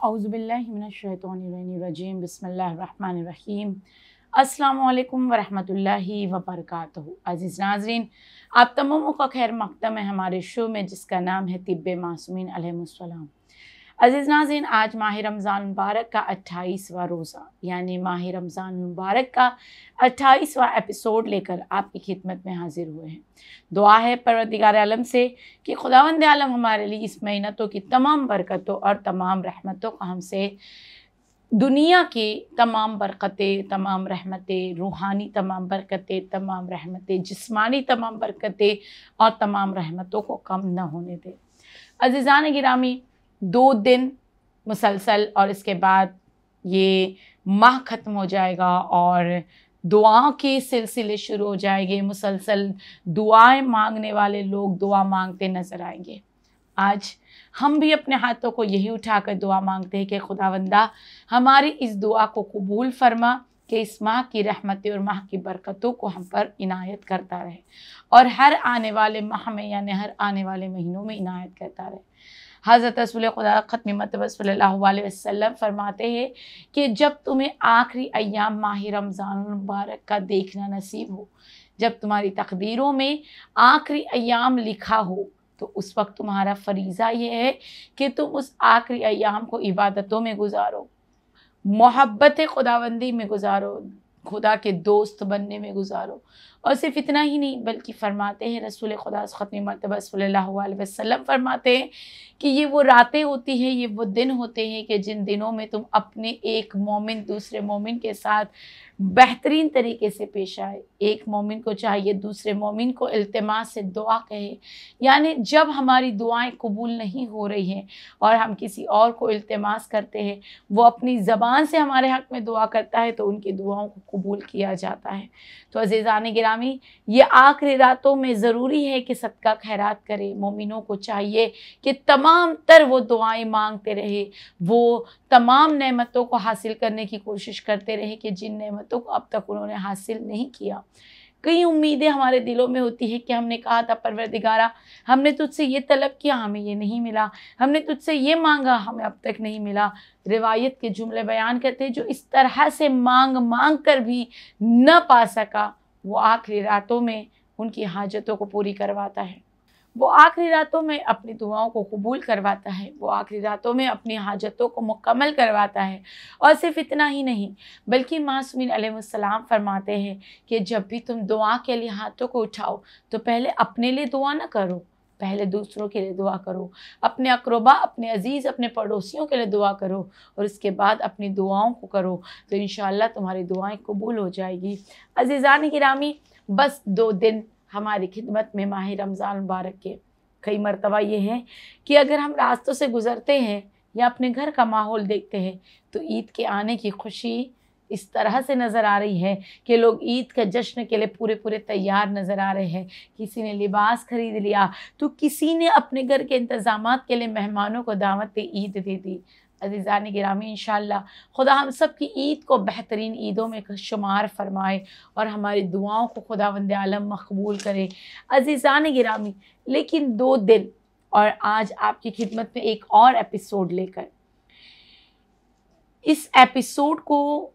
औज़ुबिल्लाहि मिनश्शैतानिर्रजीम बिस्मिल्लाहिर्रहमानिर्रहीम। अस्सलामु अलैकुम वरहमतुल्लाहि वबरकातुहू। अज़ीज़ नाज़रीन, आप तमामों का खैर मक़दम है हमारे शो में जिसका नाम है तिब्बे मासूमीन अलैहिमुस्सलाम। अज़ीज़ नाज़रीन, आज माह रमज़ान मुबारक का 28वां रोज़ा यानी माह रमज़ान मुबारक का 28वां एपिसोड लेकर आपकी खिदमत में हाजिर हुए हैं। दुआ है परवरदिगार आलम से कि खुदावंद आलम हमारे लिए इस मेहनतों की तमाम बरकतों और तमाम रहमतों का हमसे दुनिया की तमाम बरकतें, तमाम रहमतें, रूहानी तमाम बरकतें, तमाम रहमतें, जिस्मानी तमाम बरकतें और तमाम रहमतों को कम न होने दे। अज़ीज़ान गिरामी, 2 दिन मुसलसल और इसके बाद ये माह ख़त्म हो जाएगा और दुआओं के सिलसिले शुरू हो जाएंगे। मुसलसल दुआएं मांगने वाले लोग दुआ मांगते नज़र आएंगे। आज हम भी अपने हाथों को यही उठाकर दुआ मांगते हैं कि खुदावंदा हमारी इस दुआ को कबूल फरमा कि इस माह की रहमतें और माह की बरकतों को हम पर इनायत करता रहे और हर आने वाले माह में यानी हर आने वाले महीनों में इनायत करता रहे। हज़रत रसूल खुदा ख़त्मी मरतबा सल्लल्लाहु अलैहि वसल्लम फरमाते हैं कि जब तुम्हें आखिरी अय्याम माह रमज़ान मुबारक का देखना नसीब हो, जब तुम्हारी तकदीरों में आखिरी अय्याम लिखा हो, तो उस वक्त तुम्हारा फ़रीज़ा ये है कि तुम उस आखिरी अय्याम को इबादतों में गुजारो, मोहब्बत खुदावंदी में गुजारो, खुदा के दोस्त बनने में गुजारो। और सिर्फ इतना ही नहीं बल्कि फरमाते हैं रसूल खुदा ख़त्मी मरतबा सल्लल्लाहु अलैहि वसल्लम फरमाते हैं कि ये वो रातें होती हैं, ये वो दिन होते हैं कि जिन दिनों में तुम अपने एक मोमिन दूसरे मोमिन के साथ बेहतरीन तरीके से पेश आए। एक मोमिन को चाहिए दूसरे मोमिन को इल्तिमास से दुआ कहे, यानी जब हमारी दुआएं कबूल नहीं हो रही हैं और हम किसी और को इल्तिमास करते हैं, वो अपनी ज़बान से हमारे हक़ में दुआ करता है तो उनकी दुआओं को कबूल किया जाता है। तो अज़ीज़ान गिरामी, ये आखिरी रातों में ज़रूरी है कि सदका खैरात करें। मोमिनों को चाहिए कि तमाम तर वो दुआएं मांगते रहे, वो तमाम नेमतों को हासिल करने की कोशिश करते रहे कि जिन नेमतों को अब तक उन्होंने हासिल नहीं किया। कई उम्मीदें हमारे दिलों में होती है कि हमने कहा था परवरदिगारा हमने तुझसे ये तलब किया, हमें ये नहीं मिला, हमने तुझसे ये मांगा, हमें अब तक नहीं मिला। रिवायत के जुमले बयान करते हैं जो इस तरह से मांग मांग कर भी न पा सका, वो आखिरी रातों में उनकी हाजतों को पूरी करवाता है, वो आखिरी रातों में अपनी दुआओं को कबूल करवाता है, वो आखिरी रातों में अपनी हाजतों को मुकम्मल करवाता है। और सिर्फ इतना ही नहीं बल्कि मासूमीन अलैहिस्सलाम फरमाते हैं कि जब भी तुम दुआ के लिए हाथों को उठाओ तो पहले अपने लिए दुआ ना करो, पहले दूसरों के लिए दुआ करो, अपने अक़रबा, अपने अजीज़, अपने पड़ोसियों के लिए दुआ करो और इसके बाद अपनी दुआओं को करो तो इंशाअल्लाह तुम्हारी दुआएं कबूल हो जाएगी। अज़ीज़ान गिरामी, बस 2 दिन हमारी खिदमत में माह रमज़ान मुबारक के। कई मरतबा ये है कि अगर हम रास्तों से गुज़रते हैं या अपने घर का माहौल देखते हैं तो ईद के आने की खुशी इस तरह से नज़र आ रही है कि लोग ईद के जश्न के लिए पूरे पूरे तैयार नज़र आ रहे हैं। किसी ने लिबास ख़रीद लिया तो किसी ने अपने घर के इंतज़ामात के लिए मेहमानों को दावत ईद दे दी। अज़ीज़ान गिरामी, इंशाअल्लाह खुदा हम सब की ईद को बेहतरीन ईदों में शुमार फरमाए और हमारी दुआओं को खुदावंद आलम मकबूल करे। अज़ीज़ान गिरामी, लेकिन 2 दिन और आज आपकी खिदमत में एक और एपिसोड लेकर, इस एपिसोड को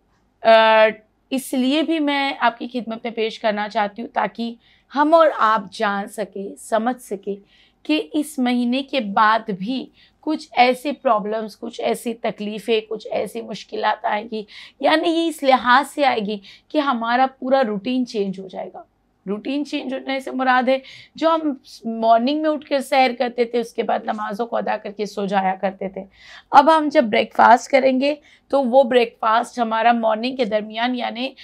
इसलिए भी मैं आपकी खिदमत में पेश करना चाहती हूँ ताकि हम और आप जान सके, समझ सके कि इस महीने के बाद भी कुछ ऐसे प्रॉब्लम्स, कुछ ऐसी तकलीफ़ें, कुछ ऐसी मुश्किलात आएगी, यानी ये इस लिहाज से आएगी कि हमारा पूरा रूटीन चेंज हो जाएगा। रूटीन चेंज होने से मुराद है जो हम मॉर्निंग में उठ कर सैर करते थे, उसके बाद नमाज़ों को अदा करके सो जाया करते थे, अब हम जब ब्रेकफास्ट करेंगे तो वो ब्रेकफास्ट हमारा मॉर्निंग के दरमियान यानी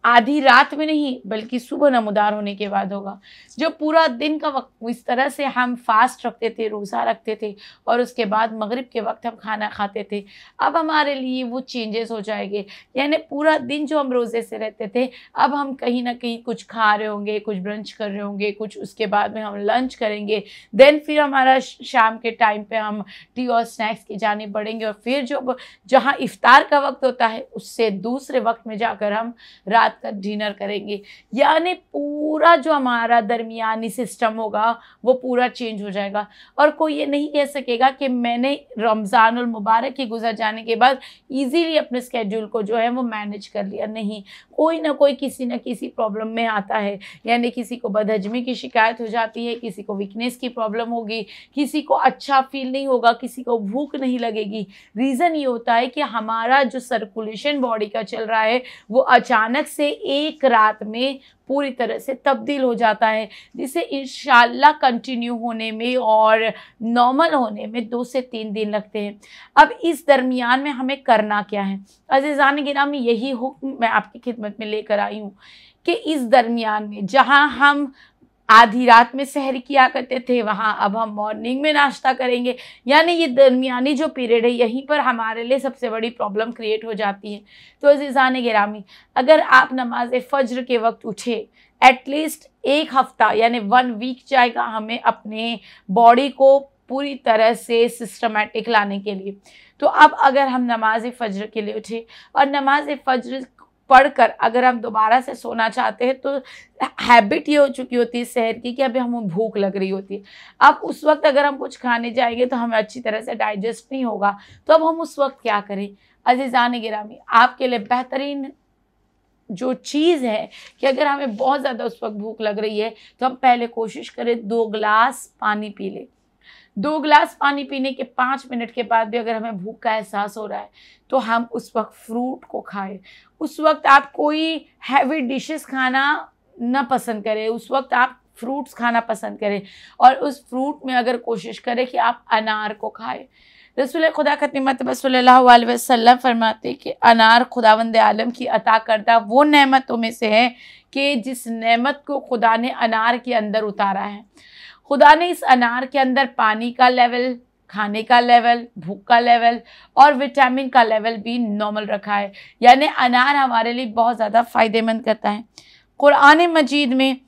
आधी रात में नहीं बल्कि सुबह नमदार होने के बाद होगा। जो पूरा दिन का वक्त इस तरह से हम फास्ट रखते थे, रोज़ा रखते थे और उसके बाद मगरिब के वक्त हम खाना खाते थे, अब हमारे लिए वो चेंजेस हो जाएंगे। यानी पूरा दिन जो हम रोज़े से रहते थे, अब हम कहीं ना कहीं कुछ खा रहे होंगे, कुछ ब्रंच कर रहे होंगे, कुछ उसके बाद में हम लंच करेंगे, देन फिर हमारा शाम के टाइम पे हम टी और स्नैक्स की जानिब बढ़ेंगे और फिर जो जहाँ इफ्तार का वक्त होता है उससे दूसरे वक्त में जाकर हम रात रात का डिनर करेंगे, यानी पूरा जो हमारा दरमियानी सिस्टम होगा वो पूरा चेंज हो जाएगा। और कोई ये नहीं कह सकेगा कि मैंने रमज़ानुल मुबारक के गुजर जाने के बाद इजीली अपने स्केड्यूल को जो है वो मैनेज कर लिया। नहीं, कोई ना कोई किसी न किसी प्रॉब्लम में आता है, यानी किसी को बदहजमी की शिकायत हो जाती है, किसी को वीकनेस की प्रॉब्लम होगी, किसी को अच्छा फील नहीं होगा, किसी को भूख नहीं लगेगी। रीज़न ये होता है कि हमारा जो सर्कुलेशन बॉडी का चल रहा है वो अचानक से एक रात में पूरी तरह से तब्दील हो जाता है, जिसे इंशाल्लाह कंटिन्यू होने में और नॉर्मल होने में 2 से 3 दिन लगते हैं। अब इस दरमियान में हमें करना क्या है? अज़ीज़ान गिरामी, यही हुक्म मैं आपकी खिदमत में लेकर आई हूँ कि इस दरमियान में जहाँ हम आधी रात में सहर किया करते थे, वहाँ अब हम मॉर्निंग में नाश्ता करेंगे। यानी ये दरमियानी जो पीरियड है, यहीं पर हमारे लिए सबसे बड़ी प्रॉब्लम क्रिएट हो जाती है। तो अज़ीज़ान गिरामी, अगर आप नमाज फ़ज्र के वक्त उठे, एटलीस्ट 1 हफ़्ता यानी 1 वीक जाएगा हमें अपने बॉडी को पूरी तरह से सिस्टमेटिक लाने के लिए। तो अब अगर हम नमाज फ़ज्र के लिए उठे और नमाज फ़ज्र पढ़कर अगर हम दोबारा से सोना चाहते हैं, तो हैबिट ये हो चुकी होती है सहर की कि अभी हमें भूख लग रही होती है। अब उस वक्त अगर हम कुछ खाने जाएंगे तो हमें अच्छी तरह से डाइजेस्ट नहीं होगा। तो अब हम उस वक्त क्या करें? अज़ीज़ान गिरामी, आपके लिए बेहतरीन जो चीज़ है कि अगर हमें बहुत ज़्यादा उस वक्त भूख लग रही है तो हम पहले कोशिश करें 2 गिलास पानी पी लें। 2 गिलास पानी पीने के 5 मिनट के बाद भी अगर हमें भूख का एहसास हो रहा है तो हम उस वक्त फ्रूट को खाएं। उस वक्त आप कोई हैवी डिशेस खाना ना पसंद करें, उस वक्त आप फ्रूट्स खाना पसंद करें और उस फ्रूट में अगर कोशिश करें कि आप अनार को खाएं। रसूल खुदा खत्म मतबा सल्लल्लाहु अलैहि वसल्लम फरमाते कि अनार खुदावंद आलम की अता करदा वो नेमतों में से है कि जिस नेमत को खुदा ने अनार के अंदर उतारा है। खुदा ने इस अनार के अंदर पानी का लेवल, खाने का लेवल, भूख का लेवल और विटामिन का लेवल भी नॉर्मल रखा है। यानी अनार हमारे लिए बहुत ज़्यादा फ़ायदेमंद करता है। कुरान मजीद में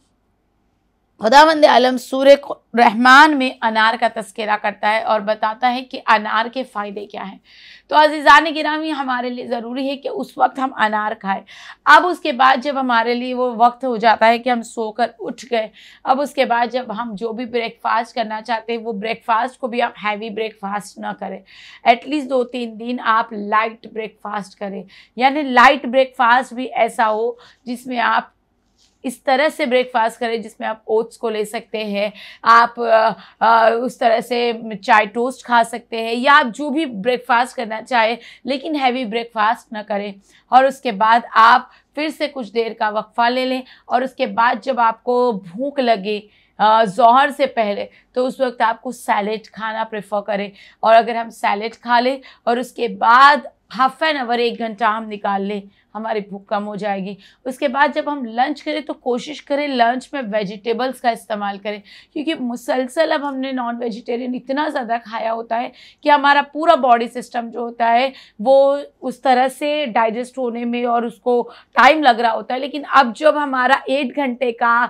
खुदावंद आलम सूरह रहमान में अनार का तज़किरा करता है और बताता है कि अनार के फ़ायदे क्या हैं। तो अज़ीज़ान गिरामी, हमारे लिए ज़रूरी है कि उस वक्त हम अनार खाएं। अब उसके बाद जब हमारे लिए वो वक्त हो जाता है कि हम सोकर उठ गए, अब उसके बाद जब हम जो भी ब्रेकफास्ट करना चाहते हैं वो ब्रेकफास्ट को भी आप हैवी ब्रेकफास्ट ना करें। एटलीस्ट 2-3 दिन आप लाइट ब्रेकफास्ट करें। यानी लाइट ब्रेकफास्ट भी ऐसा हो जिसमें आप इस तरह से ब्रेकफास्ट करें जिसमें आप ओट्स को ले सकते हैं, आप उस तरह से चाय टोस्ट खा सकते हैं, या आप जो भी ब्रेकफास्ट करना चाहें, लेकिन हैवी ब्रेकफास्ट ना करें। और उसके बाद आप फिर से कुछ देर का वक्फा ले लें और उसके बाद जब आपको भूख लगे ज़ोहर से पहले, तो उस वक्त आपको सैलेड खाना प्रेफर करें। और अगर हम सैलेड खा लें और उसके बाद हाफ एन आवर 1 घंटा हम निकाल लें, हमारी भूख कम हो जाएगी। उसके बाद जब हम लंच करें तो कोशिश करें लंच में वेजिटेबल्स का इस्तेमाल करें, क्योंकि मुसलसल अब हमने नॉन वेजिटेरियन इतना ज़्यादा खाया होता है कि हमारा पूरा बॉडी सिस्टम जो होता है वो उस तरह से डाइजेस्ट होने में और उसको टाइम लग रहा होता है। लेकिन अब जब हमारा 8 घंटे का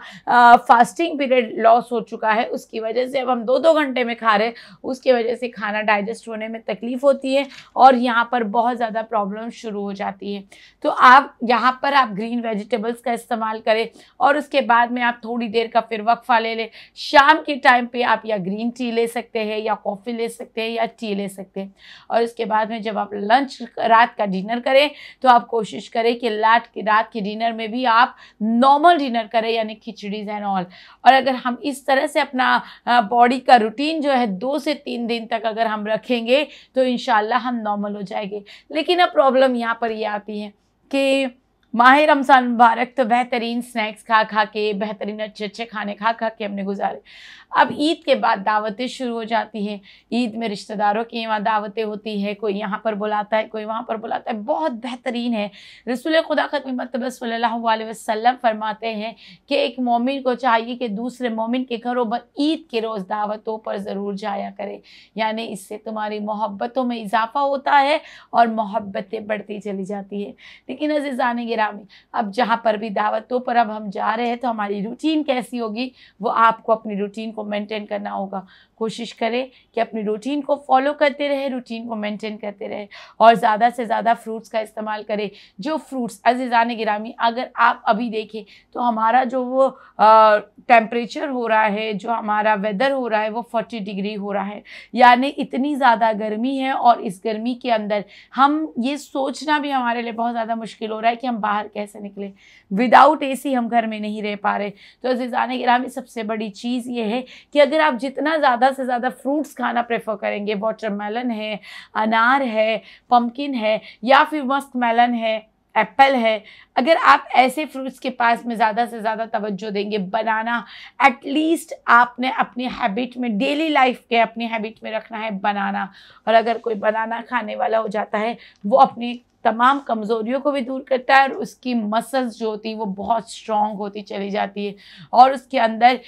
फास्टिंग पीरियड लॉस हो चुका है, उसकी वजह से अब हम 2-2 घंटे में खा रहे हैं, उसकी वजह से खाना डाइजेस्ट होने में तकलीफ़ होती है और यहाँ पर बहुत ज़्यादा प्रॉब्लम शुरू हो जाती है। तो आप यहाँ पर आप ग्रीन वेजिटेबल्स का इस्तेमाल करें और उसके बाद में आप थोड़ी देर का फिर वक्फा ले लें। शाम के टाइम पे आप या ग्रीन टी ले सकते हैं या कॉफ़ी ले सकते हैं या टी ले सकते हैं। और उसके बाद में जब आप लंच रात का डिनर करें तो आप कोशिश करें कि रात के डिनर में भी आप नॉर्मल डिनर करें, यानी खिचड़ीज एंड ऑल। और अगर हम इस तरह से अपना बॉडी का रूटीन जो है 2 से 3 दिन तक अगर हम रखेंगे तो इंशाल्लाह हम नॉर्मल हो जाएंगे। लेकिन अब प्रॉब्लम यहाँ पर ये आती है कि माह रमज़ान मुबारक तो बेहतरीन स्नैक्स खा खा के, बेहतरीन अच्छे अच्छे खाने खा खा के हमने गुजारे। अब ईद के बाद दावतें शुरू हो जाती हैं। ईद में रिश्तेदारों की वहाँ दावतें होती है, कोई यहाँ पर बुलाता है, कोई वहाँ पर बुलाता है। बहुत बेहतरीन है। रसूल खुदा खत्म मतबा सल्लल्लाहु अलैहि वसल्लम फरमाते हैं कि एक मोमिन को चाहिए कि दूसरे मोमिन के घरों पर ईद के रोज़ दावतों पर ज़रूर जाया करे। यानी इससे तुम्हारी मोहब्बतों में इजाफ़ा होता है और मोहब्बतें बढ़ती चली जाती है। लेकिन अज़ीज़ान गिरामी, गिरामी, अब जहाँ पर भी दावतों पर अब हम जा रहे हैं तो हमारी रूटीन कैसी होगी, वो आपको अपनी रूटीन को मेंटेन करना होगा। कोशिश करें कि अपनी रूटीन को फॉलो करते रहे, रूटीन को मेंटेन करते रहे और ज़्यादा से ज़्यादा फ्रूट्स का इस्तेमाल करें। जो फ्रूट्स अज़ीज़ान गिरामी, अगर आप अभी देखें तो हमारा जो वो टेम्परेचर हो रहा है, जो हमारा वेदर हो रहा है वो 40 डिग्री हो रहा है, यानी इतनी ज़्यादा गर्मी है। और इस गर्मी के अंदर हम ये सोचना भी हमारे लिए बहुत ज़्यादा मुश्किल हो रहा है कि हम बाहर कैसे निकलें। विदाउट एसी हम घर में नहीं रह पा रहे। तो अज़ीज़ान गिरामी, सबसे बड़ी चीज़ ये है कि अगर आप जितना ज़्यादा से ज़्यादा फ्रूट्स खाना प्रेफर करेंगे, वाटरमेलन है, अनार है, पम्पकिन है, या फिर मस्क मेलन है, एप्पल है, अगर आप ऐसे फ्रूट्स के पास में ज़्यादा से ज़्यादा तवज्जो देंगे, बनाना एटलीस्ट आपने अपनी हैबिट में, डेली लाइफ के अपनी हैबिट में रखना है बनाना। और अगर कोई बनाना खाने वाला हो जाता है, वो अपनी तमाम कमज़ोरियों को भी दूर करता है और उसकी मसल्स जो होती है वो बहुत स्ट्रॉन्ग होती चली जाती है और उसके अंदर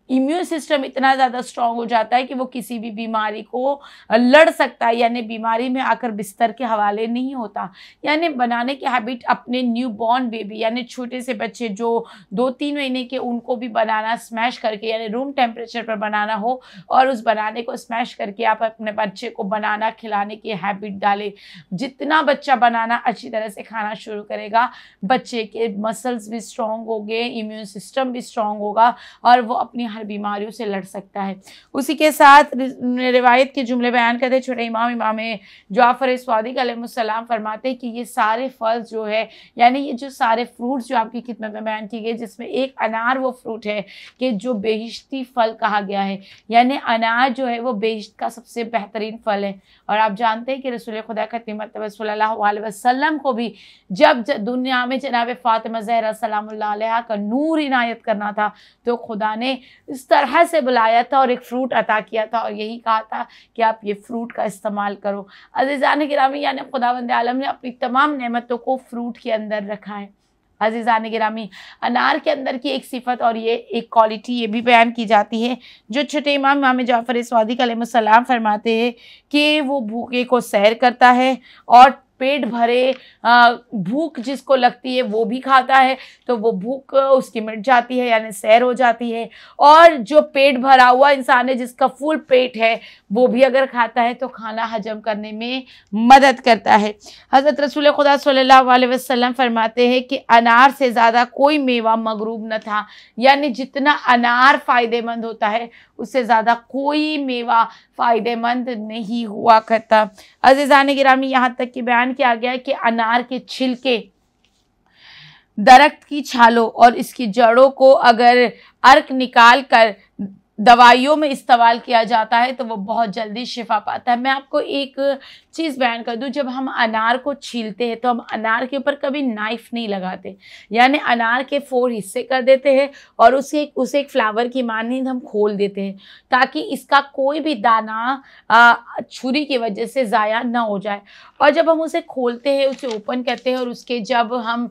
इम्यून सिस्टम इतना ज़्यादा स्ट्रॉन्ग हो जाता है कि वो किसी भी बीमारी को लड़ सकता है, यानी बीमारी में आकर बिस्तर के हवाले नहीं होता। यानी बनाने की हैबिट अपने न्यू बॉर्न बेबी, यानी छोटे से बच्चे जो 2-3 महीने के, उनको भी बनाना स्मैश करके, यानी रूम टेम्परेचर पर बनाना हो और उस बनाने को स्मैश करके आप अपने बच्चे को बनाना खिलाने की हैबिट डालें। जितना बच्चा बनाना अच्छी तरह से खाना शुरू करेगा, बच्चे के मसल्स भी स्ट्रॉन्ग होंगे, इम्यून सिस्टम भी स्ट्रॉन्ग होगा और वो अपनी बीमारियों से लड़ सकता है। उसी के साथ रिवायत के जुमले बयान करते छोटे इमाम जाफर स्वादिक अलैहिस्सलाम फरमाते हैं कि ये सारे फल जो है, यानी ये जो सारे फ्रूट्स जो आपकी खिदमत में बयान की गई, जिसमें एक अनार वो फ्रूट है कि जो बेहिश्ती फल कहा गया है, यानी अनार जो है वो बेहिश्त का सबसे बेहतरीन फल है। और आप जानते हैं कि रसूल खुदा खतीमत सल्लल्लाहु अलैहि वसल्लम को भी जब दुनिया में जनाब फातिमा ज़हरा सलामुल्लाह अलैहा का नूर इनायत करना था, तो खुदा ने इस तरह से बुलाया था और एक फ्रूट अता किया था और यही कहा था कि आप ये फ्रूट का इस्तेमाल करो। अज़ीज़ान गिरामी, यानी खुदावंद आलम ने अपनी तमाम नेमतों को फ्रूट के अंदर रखा है। अज़ीज़ान गिरामी, अनार के अंदर की एक सिफत और ये एक क्वालिटी ये भी बयान की जाती है, जो छोटे इमाम जाफ़र स्वादिक अलैहिस्सलाम फरमाते हैं कि वो भूखे को सैर करता है और पेट भरे भूख जिसको लगती है वो भी खाता है, तो वो भूख उसकी मिट जाती है, यानी सैर हो जाती है। और जो पेट भरा हुआ इंसान है, जिसका फुल पेट है, वो भी अगर खाता है तो खाना हजम करने में मदद करता है। हज़रत रसूल खुदा सल्लल्लाहु अलैहि वसल्लम फरमाते हैं कि अनार से ज़्यादा कोई मेवा मगरूब न था, यानी जितना अनार फ़ायदेमंद होता है उससे ज़्यादा कोई मेवा फ़ायदेमंद नहीं हुआ करता। अज़ीज़ान गिरामी, यहाँ तक कि बयान किया गया है कि अनार के छिलके, दरख्त की छालों और इसकी जड़ों को अगर अर्क निकाल कर दवाइयों में इस्तेमाल किया जाता है तो वो बहुत जल्दी शिफा पाता है। मैं आपको एक चीज़ बयान कर दूं, जब हम अनार को छीलते हैं तो हम अनार के ऊपर कभी नाइफ नहीं लगाते, यानी अनार के 4 हिस्से कर देते हैं और उसे एक फ्लावर की मानंद हम खोल देते हैं ताकि इसका कोई भी दाना छुरी की वजह से ज़ाया ना हो जाए। और जब हम उसे खोलते हैं, उसे ओपन करते हैं और उसके जब हम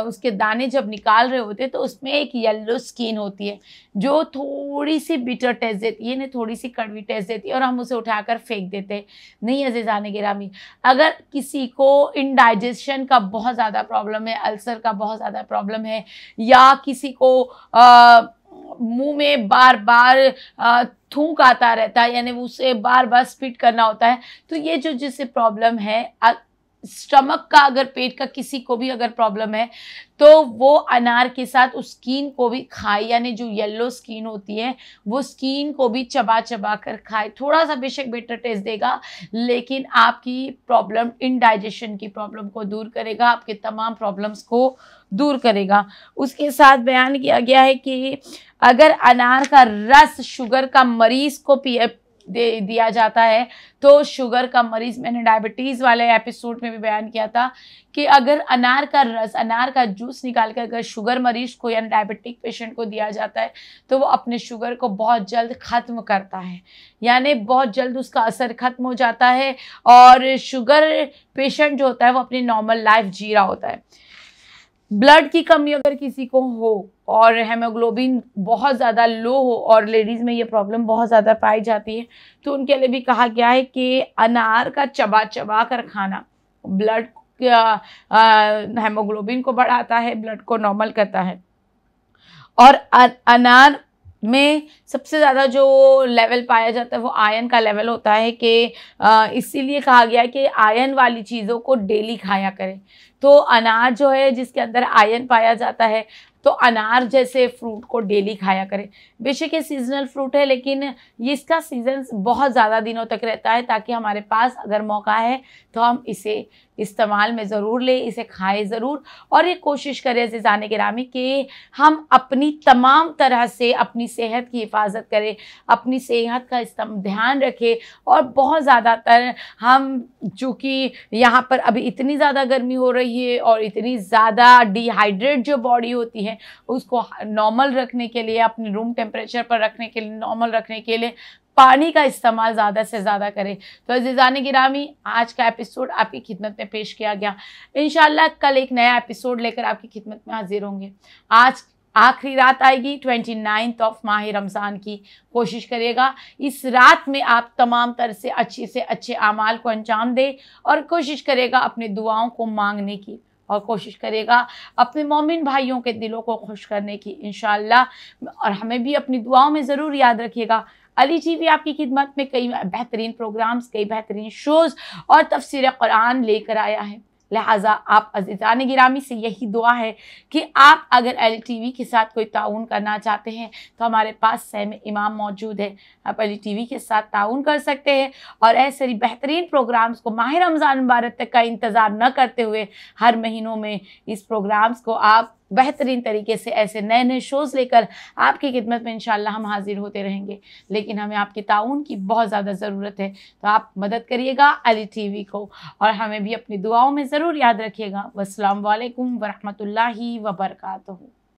उसके दाने जब निकाल रहे होते हैं तो उसमें एक येलो स्किन होती है जो थोड़ी सी बिटर टेस्ट देती है, थोड़ी सी कड़वी टेस्ट देती है और हम उसे उठाकर फेंक देते हैं। नहीं अज़ीज़ान गिरामी, अगर किसी को इंडाइजेशन का बहुत ज़्यादा प्रॉब्लम है, अल्सर का बहुत ज़्यादा प्रॉब्लम है, या किसी को मुंह में बार बार थूक आता रहता है, यानी उसे बार बार स्पिट करना होता है, तो ये जो जिसे प्रॉब्लम है, स्टमक का अगर पेट का किसी को भी अगर प्रॉब्लम है तो वो अनार के साथ उस स्किन को भी खाए, यानी जो येलो स्किन होती है वो स्किन को भी चबा चबा कर खाए। थोड़ा सा बेशक बेटर टेस्ट देगा लेकिन आपकी प्रॉब्लम, इंडाइजेशन की प्रॉब्लम को दूर करेगा, आपके तमाम प्रॉब्लम्स को दूर करेगा। उसके साथ बयान किया गया है कि अगर अनार का रस शुगर का मरीज़ को दिया जाता है तो शुगर का मरीज़, मैंने डायबिटीज़ वाले एपिसोड में भी बयान किया था कि अगर अनार का रस, अनार का जूस निकाल कर अगर शुगर मरीज़ को या डायबिटिक पेशेंट को दिया जाता है तो वो अपने शुगर को बहुत जल्द ख़त्म करता है, यानी बहुत जल्द उसका असर ख़त्म हो जाता है और शुगर पेशेंट जो होता है वो अपनी नॉर्मल लाइफ जी रहा होता है। ब्लड की कमी अगर किसी को हो और हेमोग्लोबिन बहुत ज़्यादा लो हो, और लेडीज़ में ये प्रॉब्लम बहुत ज़्यादा पाई जाती है, तो उनके लिए भी कहा गया है कि अनार का चबा चबा कर खाना ब्लड हेमोग्लोबिन को बढ़ाता है, ब्लड को नॉर्मल करता है। और अनार में सबसे ज़्यादा जो लेवल पाया जाता है वो आयरन का लेवल होता है कि इसीलिए कहा गया है कि आयरन वाली चीज़ों को डेली खाया करें। तो अनार जो है जिसके अंदर आयरन पाया जाता है, तो अनार जैसे फ्रूट को डेली खाया करें। बेशक ये सीजनल फ्रूट है, लेकिन ये इसका सीजन बहुत ज़्यादा दिनों तक रहता है, ताकि हमारे पास अगर मौका है तो हम इसे इस्तेमाल में ज़रूर लें, इसे खाएं ज़रूर। और ये कोशिश करें अज़ीज़ान गिरामी कि हम अपनी तमाम तरह से अपनी सेहत की हिफाजत करें, अपनी सेहत का ध्यान रखें। और बहुत ज़्यादातर हम चूँकि यहाँ पर अभी इतनी ज़्यादा गर्मी हो रही है और इतनी ज़्यादा डिहाइड्रेट जो बॉडी होती है उसको नॉर्मल रखने के लिए, अपने रूम टेम्परेचर पर रखने के लिए, नॉर्मल रखने के लिए पानी का इस्तेमाल ज़्यादा से ज़्यादा करें। तो अज़ीज़ान गिरामी, आज का एपिसोड आपकी खिदमत में पेश किया गया। इंशाल्लाह कल एक नया एपिसोड लेकर आपकी खिदमत में हाजिर होंगे। आज आखिरी रात आएगी 29 ऑफ माह रमज़ान की। कोशिश करिएगा इस रात में आप तमाम तरह से अच्छे अमाल को अंजाम दें, और कोशिश करेगा अपनी दुआओं को मांगने की, और कोशिश करेगा अपने मोमिन भाइयों के दिलों को खुश करने की इंशाअल्लाह। और हमें भी अपनी दुआओं में ज़रूर याद रखिएगा। अली टीवी आपकी खिदमत में कई बेहतरीन प्रोग्राम्स, कई बेहतरीन शोज़ और तफसीर कुरान लेकर आया है। लिहाजा आप अज़ीज़ान गिरामी से यही दुआ है कि आप अगर अली टीवी के साथ कोई ताउन करना चाहते हैं तो हमारे पास सहम इमाम मौजूद है। आप अली टीवी के साथ ताउन कर सकते हैं, और ऐसे बेहतरीन प्रोग्राम्स को माह रमज़ान मुबारक तक का इंतज़ार न करते हुए हर महीनों में इस प्रोग्राम्स को आप बेहतरीन तरीके से ऐसे नए नए शोज़ लेकर आपकी खिदमत में इंशाअल्लाह हम हाजिर होते रहेंगे। लेकिन हमें आपकी ताउन की बहुत ज़्यादा ज़रूरत है, तो आप मदद करिएगा अली टीवी को, और हमें भी अपनी दुआओं में ज़रूर याद रखिएगा। वस्सलाम वालेकुम वरहमतुल्लाहि वबरकातुहू।